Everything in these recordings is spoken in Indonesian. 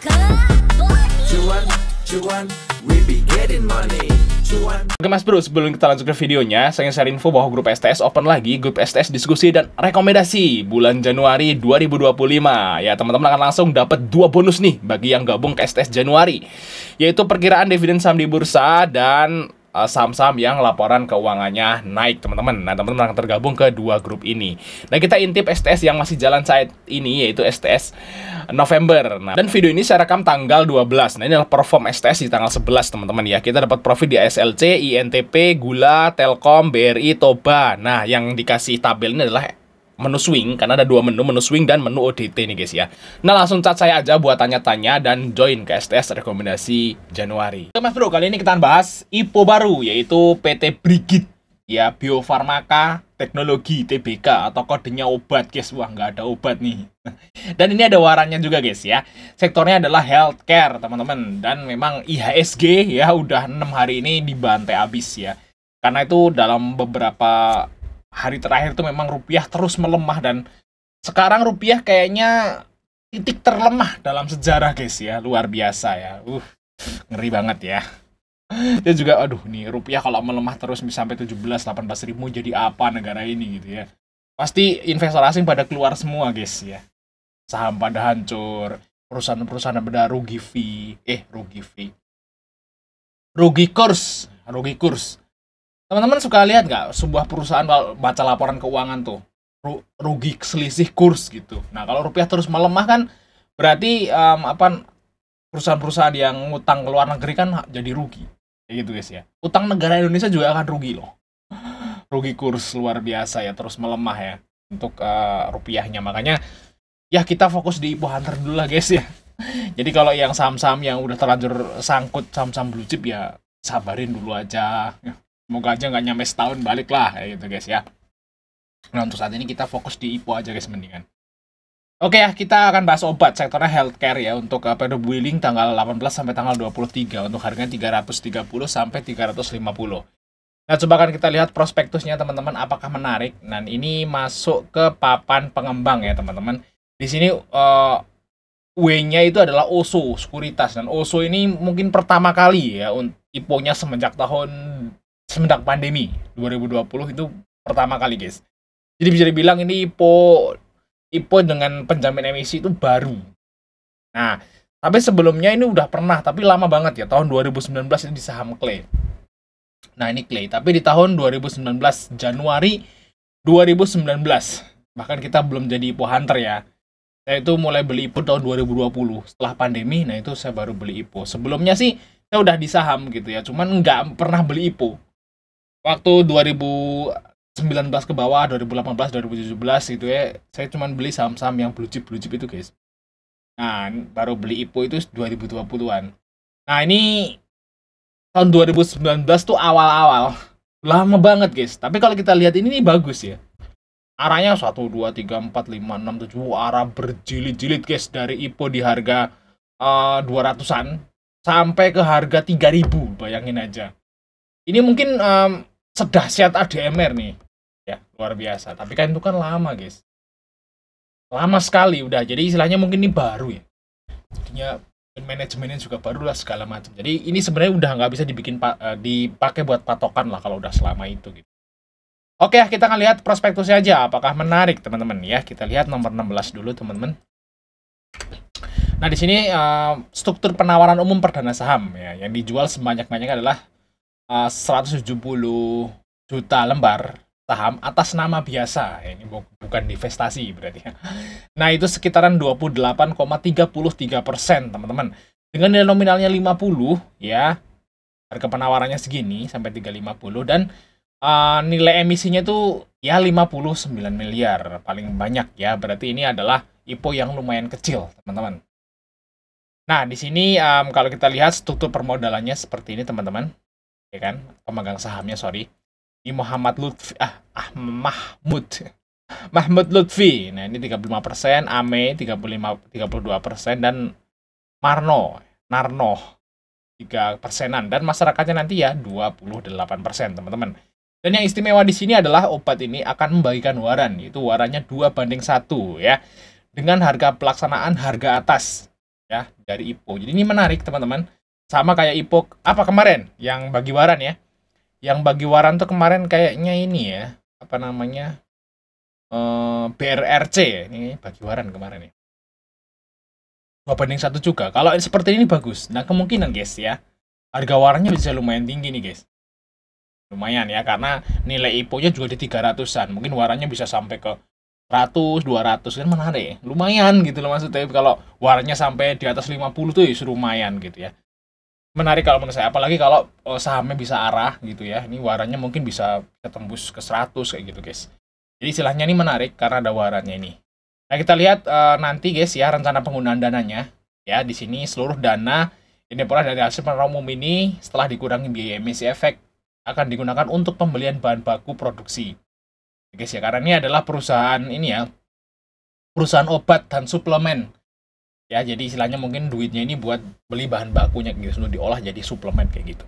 Cuan, cuan, we be getting money. Cuan. Oke mas bro, sebelum kita lanjut ke videonya, saya ingin share info bahwa grup STS open lagi, grup STS diskusi dan rekomendasi bulan Januari 2025. Ya teman-teman akan langsung dapat 2 bonus nih bagi yang gabung ke STS Januari, yaitu perkiraan dividen saham di bursa dan saham-saham yang laporan keuangannya naik teman-teman. Nah teman-teman akan tergabung ke 2 grup ini. Nah kita intip STS yang masih jalan saat ini, yaitu STS November. Nah, dan video ini saya rekam tanggal 12. Nah ini adalah perform STS di tanggal 11 teman-teman ya. Kita dapat profit di ASLC, INTP, Gula, Telkom, BRI, Toba. Nah yang dikasih tabel ini adalah menu swing, karena ada 2 menu swing dan menu ODT nih guys ya. Nah langsung chat saya aja buat tanya-tanya dan join ke STS rekomendasi Januari. Oke mas bro, kali ini kita bahas IPO baru, yaitu PT Brigit ya, Bio Farmaka Teknologi TBK, atau kodenya obat guys. Wah nggak ada obat nih. Dan ini ada warannya juga guys ya. Sektornya adalah healthcare teman-teman, dan memang IHSG ya udah 6 hari ini dibantai abis ya. Karena itu dalam beberapa hari terakhir tuh memang rupiah terus melemah, dan sekarang rupiah kayaknya titik terlemah dalam sejarah guys ya, luar biasa ya. Ngeri banget ya. Dia juga aduh nih, rupiah kalau melemah terus sampai 17-18 ribu, jadi apa negara ini gitu ya. Pasti investor asing pada keluar semua guys ya. Saham pada hancur, perusahaan-perusahaan pada rugi kurs. Teman-teman suka lihat nggak sebuah perusahaan kalau baca laporan keuangan tuh rugi selisih kurs gitu. Nah kalau rupiah terus melemah kan berarti perusahaan-perusahaan yang ngutang ke luar negeri kan jadi rugi, kayak gitu guys ya. Utang negara Indonesia juga akan rugi loh. Rugi kurs luar biasa ya, terus melemah ya untuk rupiahnya. Makanya ya kita fokus di IPO Hunter dulu lah guys ya. Jadi kalau yang saham-saham yang udah terlanjur sangkut saham-saham blue chip ya sabarin dulu aja. Semoga aja nggak nyampe setahun balik lah kayak gitu guys ya. Nah untuk saat ini kita fokus di IPO aja guys mendingan. Oke ya, kita akan bahas obat sektornya healthcare ya, untuk periode billing tanggal 18 sampai tanggal 23, untuk harganya 330 sampai 350. Nah coba kan kita lihat prospektusnya teman-teman, apakah menarik. Nah ini masuk ke papan pengembang ya teman-teman. Di sini W-nya itu adalah OSO Sekuritas, dan OSO ini mungkin pertama kali ya IPO-nya semenjak pandemi 2020 itu pertama kali guys. Jadi bisa dibilang ini IPO dengan penjamin emisi itu baru. Nah, tapi sebelumnya ini udah pernah, tapi lama banget ya, tahun 2019 ini di saham Clay. Nah, ini Clay, tapi di tahun 2019 Januari 2019. Bahkan kita belum jadi IPO Hunter ya. Saya itu mulai beli IPO tahun 2020 setelah pandemi. Nah, itu saya baru beli IPO. Sebelumnya sih saya udah di saham gitu ya, cuman nggak pernah beli IPO. Waktu 2019 ke bawah, 2018, 2017 gitu ya, saya cuma beli saham-saham yang blue chip itu guys. Nah, baru beli IPO itu 2020-an. Nah, ini tahun 2019 tuh awal-awal. Lama banget guys. Tapi kalau kita lihat ini bagus ya. Arahnya 1, 2, 3, 4, 5, 6, 7. Arah berjilid-jilid guys. Dari IPO di harga 200-an sampai ke harga 3.000. Bayangin aja. Ini mungkin sedahsyat ADMR nih ya, luar biasa. Tapi kan itu kan lama guys, lama sekali udah. Jadi istilahnya mungkin ini baru ya, jadinya manajemennya juga baru lah segala macam. Jadi ini sebenarnya udah nggak bisa dipakai buat patokan lah kalau udah selama itu gitu. Oke ya, kita akan lihat prospektusnya aja apakah menarik teman-teman ya. Kita lihat nomor 16 dulu teman-teman. Nah di sini struktur penawaran umum perdana saham ya, yang dijual sebanyak-banyaknya adalah 170 juta lembar saham atas nama biasa ya, ini bukan divestasi berarti ya. Nah itu sekitaran 28,33% teman-teman, dengan nilai nominalnya 50 ya, harga penawarannya segini sampai 350, dan nilai emisinya itu ya 59 miliar paling banyak ya, berarti ini adalah IPO yang lumayan kecil teman-teman. Nah di sini kalau kita lihat struktur permodalannya seperti ini teman-teman ya kan, pemegang sahamnya ini Mahmud Lutfi. Nah ini 35%, Ame 32%, dan Narno 3%-an, dan masyarakatnya nanti ya 28% teman-teman. Dan yang istimewa di sini adalah obat ini akan membagikan waran, itu warannya 2:1 ya, dengan harga pelaksanaan harga atas ya dari IPO. Jadi ini menarik teman-teman. Sama kayak IPO apa kemarin yang bagi waran ya. Yang bagi waran tuh kemarin kayaknya ini ya, apa namanya? BRRC ya. Ini bagi waran kemarin ya. 2 banding 1 juga. Kalau seperti ini bagus. Nah, kemungkinan guys ya, harga warannya bisa lumayan tinggi nih guys. Lumayan ya, karena nilai IPO-nya juga di 300-an. Mungkin warannya bisa sampai ke 100, 200 kan menarik. Lumayan gitu loh maksudnya. Kalau warannya sampai di atas 50 tuh ya lumayan gitu ya. Menarik kalau menurut saya, apalagi kalau sahamnya bisa arah gitu ya. Ini warannya mungkin bisa tembus ke 100 kayak gitu guys. Jadi istilahnya ini menarik karena ada warannya ini. Nah, kita lihat nanti guys ya rencana penggunaan dananya. Ya, di sini seluruh dana ini pula dari hasil penerangan umum ini setelah dikurangi biaya emisi efek akan digunakan untuk pembelian bahan baku produksi. Guys ya, karena ini adalah perusahaan ini ya, perusahaan obat dan suplemen. Ya, jadi istilahnya mungkin duitnya ini buat beli bahan bakunya gitu, untuk diolah jadi suplemen kayak gitu.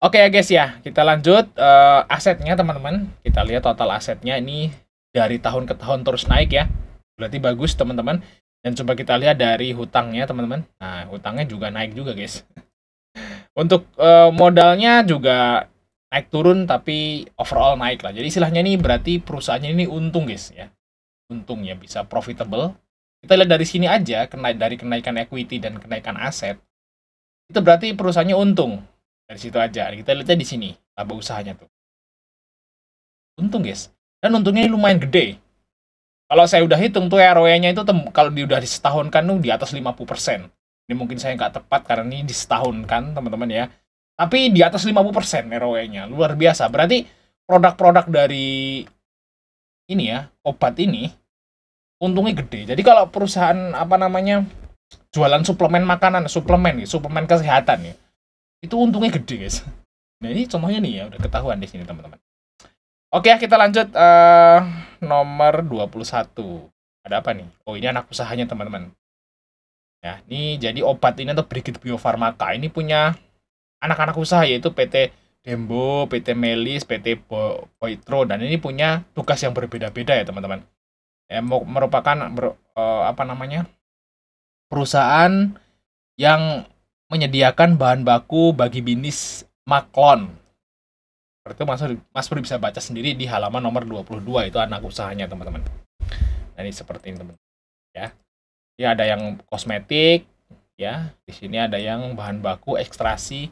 Oke ya guys ya, kita lanjut asetnya teman-teman. Kita lihat total asetnya ini dari tahun ke tahun terus naik ya. Berarti bagus teman-teman. Dan coba kita lihat dari hutangnya teman-teman. Nah, hutangnya juga naik juga guys. Untuk modalnya juga naik turun tapi overall naik lah. Jadi istilahnya ini berarti perusahaannya ini untung guys ya. Untung ya, bisa profitable. Kita lihat dari sini aja, dari kenaikan equity dan kenaikan aset. Itu berarti perusahaannya untung. Dari situ aja. Kita lihatnya di sini, laba usahanya tuh. Untung guys. Dan untungnya ini lumayan gede. Kalau saya udah hitung tuh ROE-nya itu kalau udah disetahunkan tuh di atas 50%. Ini mungkin saya nggak tepat karena ini disetahunkan teman-teman ya. Tapi di atas 50% ROE-nya. Luar biasa. Berarti produk-produk dari ini ya, obat ini untungnya gede. Jadi kalau perusahaan apa namanya jualan suplemen makanan, suplemen kesehatan ya, itu untungnya gede guys. Nah ini contohnya nih ya, udah ketahuan di sini teman-teman. Oke, kita lanjut nomor 21. Ada apa nih? Oh, ini anak usahanya teman-teman. Ya, ini jadi obat ini atau Brigit Bio Farmaka. Ini punya anak-anak usaha yaitu PT Dembo, PT Melis, PT Boitro, dan ini punya tugas yang berbeda-beda ya teman-teman. Ya, merupakan apa namanya perusahaan yang menyediakan bahan baku bagi bisnis Maklon. Itu Mas Pur bisa baca sendiri di halaman nomor 22, itu anak usahanya teman-teman. Nah, ini seperti ini teman-teman. Ya. Ini ada yang kosmetik, ya. Di sini ada yang bahan baku ekstrasi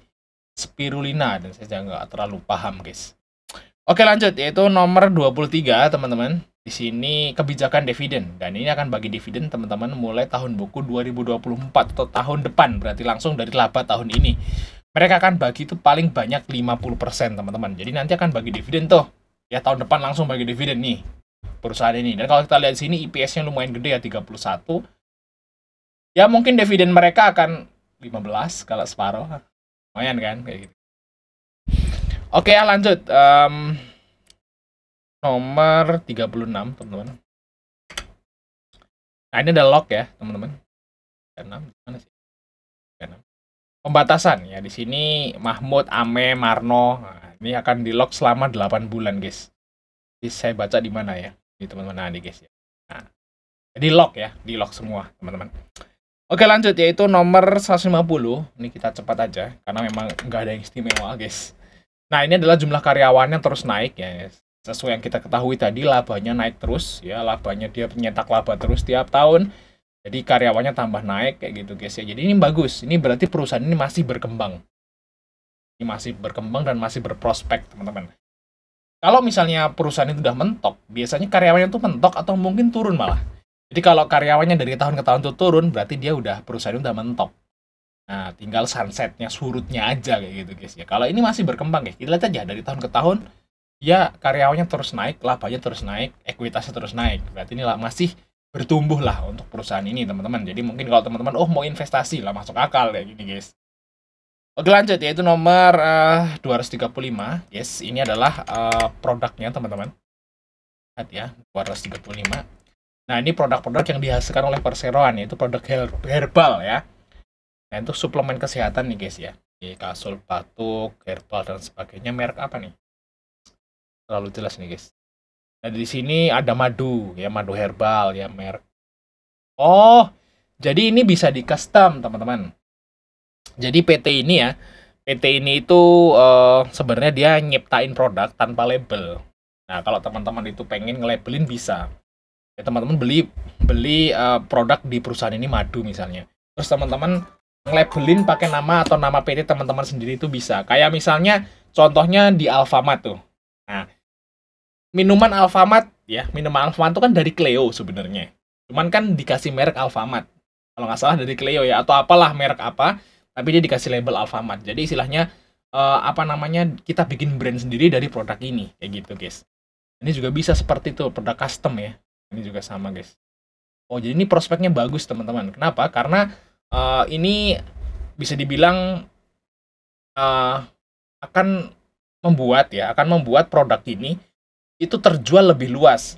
spirulina, dan saya nggak terlalu paham, guys. Oke, lanjut, yaitu nomor 23, teman-teman. Di sini kebijakan dividen, dan ini akan bagi dividen teman-teman mulai tahun buku 2024 atau tahun depan, berarti langsung dari laba tahun ini. Mereka akan bagi itu paling banyak 50% teman-teman. Jadi nanti akan bagi dividen tuh. Ya tahun depan langsung bagi dividen nih perusahaan ini. Dan kalau kita lihat di sini EPS-nya lumayan gede ya, 31. Ya mungkin dividen mereka akan 15 kalau separuh. Lumayan kan kayak gitu. Oke ya lanjut. Nomor 36 teman-teman. Nah ini ada log ya teman-teman. 6 mana sih? 6. Pembatasan ya, di sini Mahmud, Ame, Marno. Nah, ini akan di lock selama 8 bulan guys. Jadi saya baca di mana ya? Di teman-teman, nah nih guys ya. Nah, di lock ya, di lock semua teman-teman. Oke lanjut, yaitu nomor 150. Ini kita cepat aja karena memang nggak ada yang istimewa guys. Nah ini adalah jumlah karyawannya terus naik ya. Sesuai yang kita ketahui tadi, labanya naik terus ya. Labanya dia menyetak laba terus tiap tahun. Jadi karyawannya tambah naik kayak gitu guys ya. Jadi ini bagus. Ini berarti perusahaan ini masih berkembang. Ini masih berkembang dan masih berprospek teman-teman. Kalau misalnya perusahaan itu udah mentok, biasanya karyawannya tuh mentok atau mungkin turun malah. Jadi kalau karyawannya dari tahun ke tahun tuh turun, berarti dia udah perusahaan udah mentok. Nah, tinggal sunsetnya, surutnya aja kayak gitu guys ya. Kalau ini masih berkembang guys, kita lihat aja dari tahun ke tahun, ya karyawannya terus naik, labanya terus naik, ekuitasnya terus naik. Berarti ini masih bertumbuh lah untuk perusahaan ini teman-teman. Jadi mungkin kalau teman-teman mau investasi lah, masuk akal kayak gini guys. Oke lanjut, yaitu nomor 235. Yes, ini adalah produknya teman-teman. Lihat ya, 235. Nah ini produk-produk yang dihasilkan oleh perseroan, yaitu produk herbal ya. Nah untuk suplemen kesehatan nih guys ya, Kasul, batuk, herbal dan sebagainya. Merek apa nih? Terlalu jelas nih guys. Nah di sini ada madu ya, madu herbal ya, merek. Oh, Jadi ini bisa di custom, teman-teman. Jadi PT ini ya, PT ini itu sebenarnya dia nyiptain produk tanpa label. Nah, kalau teman-teman itu pengen nge-labelin bisa. Ya, teman-teman beli produk di perusahaan ini madu misalnya. Terus teman-teman nge-labelin pakai nama atau nama PT teman-teman sendiri itu bisa. Kayak misalnya contohnya di Alfamart tuh. Nah, minuman Alfamart ya, minuman Alfamart itu kan dari Cleo sebenarnya. Cuman kan dikasih merek Alfamart. Kalau nggak salah dari Cleo ya, atau apalah merek apa, tapi dia dikasih label Alfamart. Jadi istilahnya apa namanya, kita bikin brand sendiri dari produk ini, kayak gitu guys. Ini juga bisa seperti itu, produk custom ya. Ini juga sama guys. Oh, jadi ini prospeknya bagus teman-teman. Kenapa? Karena ini bisa dibilang akan membuat produk ini itu terjual lebih luas.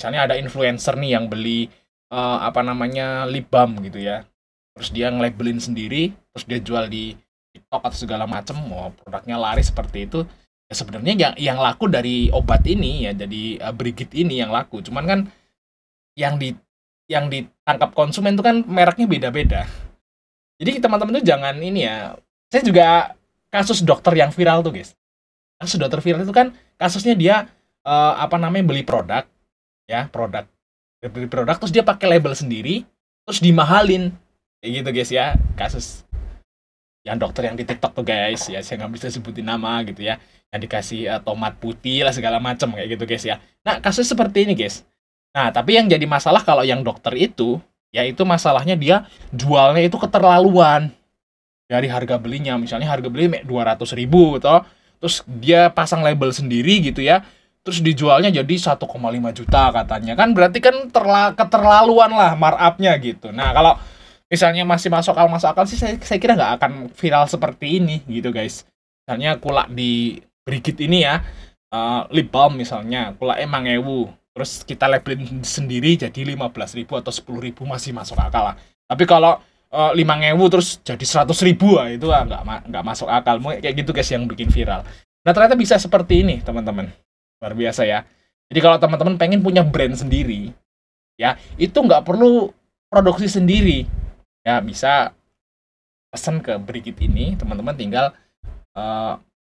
Misalnya ada influencer nih yang beli apa namanya, lip balm gitu ya. Terus dia nge-labelin sendiri, terus dia jual di TikTok atau segala macam, produknya laris seperti itu. Ya sebenarnya yang laku dari obat ini ya, jadi Brigit ini yang laku. Cuman kan yang ditangkap konsumen itu kan mereknya beda-beda. Jadi teman-teman tuh jangan ini ya. Saya juga kasus dokter yang viral tuh guys. Kasus dokter viral itu kan kasusnya dia apa namanya, beli produk ya, beli produk terus dia pakai label sendiri, terus dimahalin kayak gitu guys ya. Kasus yang dokter yang di TikTok tuh guys ya, saya nggak bisa sebutin nama gitu ya, yang dikasih tomat putih lah segala macam kayak gitu guys ya. Nah, kasus seperti ini guys. Nah, tapi yang jadi masalah kalau yang dokter itu, yaitu masalahnya dia jualnya itu keterlaluan dari harga belinya. Misalnya harga beli 200.000 toh, terus dia pasang label sendiri gitu ya, terus dijualnya jadi 1,5 juta katanya. Kan berarti kan keterlaluan lah markup-nya gitu. Nah, kalau misalnya masih masuk akal sih, saya kira nggak akan viral seperti ini gitu guys. Misalnya kulak di Brigit ini ya, lip balm misalnya, kulak emang ewu, terus kita labelin sendiri jadi 15.000 atau 10.000 masih masuk akal lah. Tapi kalau 5.000 terus jadi 100.000 itu nggak masuk akal. Kayak gitu guys yang bikin viral. Nah, ternyata bisa seperti ini teman-teman. Luar biasa ya. Jadi kalau teman-teman pengen punya brand sendiri ya, itu nggak perlu produksi sendiri ya, bisa pesan ke Brigit ini, teman-teman tinggal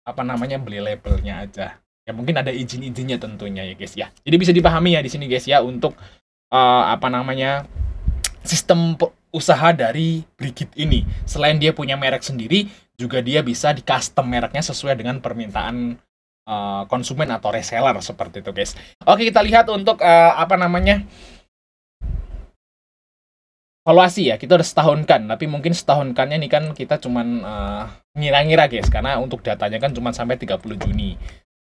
apa namanya, beli labelnya aja ya. Mungkin ada izin-izinnya tentunya ya guys ya. Jadi bisa dipahami ya di sini guys ya, untuk apa namanya, sistem usaha dari Brigit ini. Selain dia punya merek sendiri, juga dia bisa di custom mereknya sesuai dengan permintaan konsumen atau reseller seperti itu guys. Oke, kita lihat untuk apa namanya, valuasi ya. Kita udah setahun kan, tapi mungkin setahun kannya nih kan kita cuman ngira-ngira guys, karena untuk datanya kan cuma sampai 30 Juni.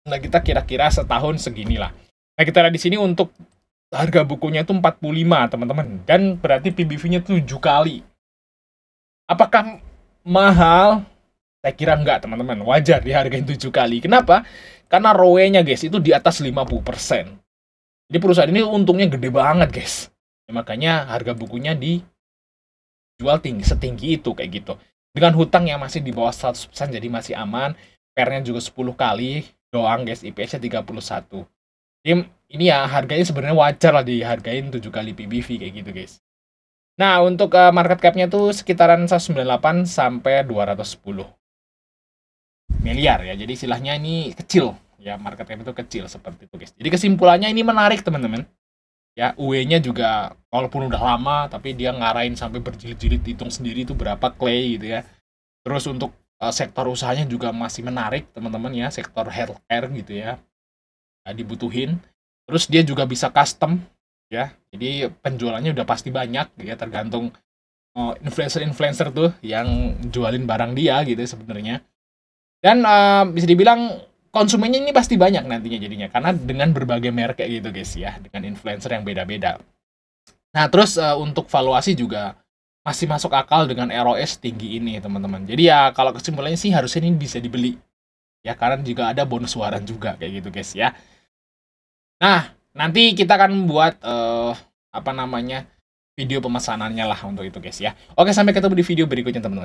Nah, kita kira-kira setahun segini lah. Nah, kita lihat di sini untuk harga bukunya itu 45 teman-teman, dan berarti PBV-nya 7 kali. Apakah mahal? Saya kira enggak teman-teman, wajar dihargain 7 kali. Kenapa? Karena ROE-nya guys itu di atas 50%. Jadi perusahaan ini untungnya gede banget guys. Ya, makanya harga bukunya dijual setinggi itu kayak gitu. Dengan hutang yang masih di bawah 100%, jadi masih aman. PR-nya juga 10 kali doang guys, IPS-nya 31. Jadi ini ya harganya sebenarnya wajar lah dihargain 7 kali PBV kayak gitu guys. Nah, untuk market cap-nya tuh sekitaran 198 sampai 210 miliar ya. Jadi istilahnya ini kecil ya, market cap itu kecil seperti itu guys. Jadi kesimpulannya ini menarik teman-teman. Ya, UE-nya juga walaupun udah lama, tapi dia ngarahin sampai berjilid-jilid, hitung sendiri itu berapa clay gitu ya. Terus untuk sektor usahanya juga masih menarik teman-teman ya, sektor healthcare gitu ya. Nah, dibutuhin. Terus dia juga bisa custom ya. Jadi penjualannya udah pasti banyak ya, tergantung influencer-influencer tuh yang jualin barang dia gitu sebenarnya. Dan bisa dibilang konsumennya ini pasti banyak nantinya jadinya, karena dengan berbagai merek kayak gitu guys ya, dengan influencer yang beda-beda. Nah, terus untuk valuasi juga masih masuk akal dengan ROS tinggi ini teman-teman. Jadi ya kalau kesimpulannya sih harusnya ini bisa dibeli ya, karena juga ada bonus waran juga kayak gitu guys ya. Nah, nanti kita akan buat apa namanya, video pemesanannya lah untuk itu guys ya. Oke, sampai ketemu di video berikutnya teman-teman.